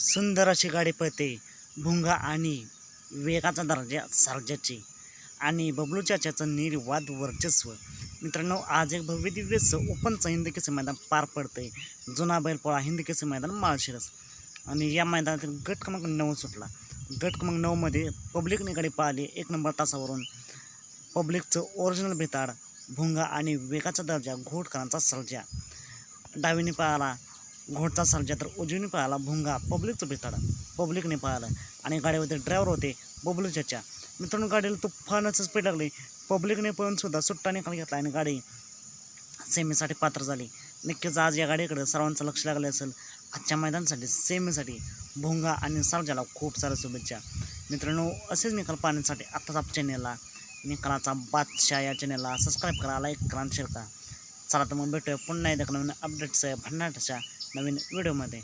सुंदर अशी गाडी पळते भुंगा आणि वेगाचा दर्जा सर्जाची आणि बबलू चाच्याचं निर्वाद वर्चस्व। मित्रांनो, आज एक भव्य दिव्य ओपनचं हिंद केसरी मैदान पार पडतंय। जुना बैलपोळा हिंद केसरी मैदान माळशिरस आणि या मैदानातील गट क्रमांक 9 सुटला। गट क्रमांक 9 मध्ये पब्लिकने गाडी पाहिली 1 नंबर तासावरून। पब्लिकचं ओरिजिनल बेताड भुंगा आणि वेगाचा दर्जा घोटकरांचा सर्जा। डावीने पाहिला घोटचा सर्जा तर उजवीने पाहिला भुंगा। पब्लिकचं बेताड पब्लिकने पाहिलं आणि गाडीवरती ड्रायव्हर होते बबलू चाचा। मित्रांनो, गाडीला तुफानच स्पीड लागली। पब्लिकने पण सुद्धा सुट्टा निकाल घेतला आणि गाडी सेमीसाठी पात्र झाली। नक्कीच आज या गाडीकडे सर्वांचं लक्ष लागलं असेल। आजच्या मैदानासाठी सेमीसाठी भुंगा आणि सर्जाला खूप साऱ्या शुभेच्छा। मित्रांनो, असेच निकाल पाहण्यासाठी आत्ताच आपल्या चॅनेलला निकालाचा बादशाह या चॅनेलला सबस्क्राईब करा, लाईक करा आणि शेअर करा। चला तर मग भेटूया पुन्हा एकदा नवीन अपडेट्स भन्नाटच्या नवीन व्हिडिओमध्ये।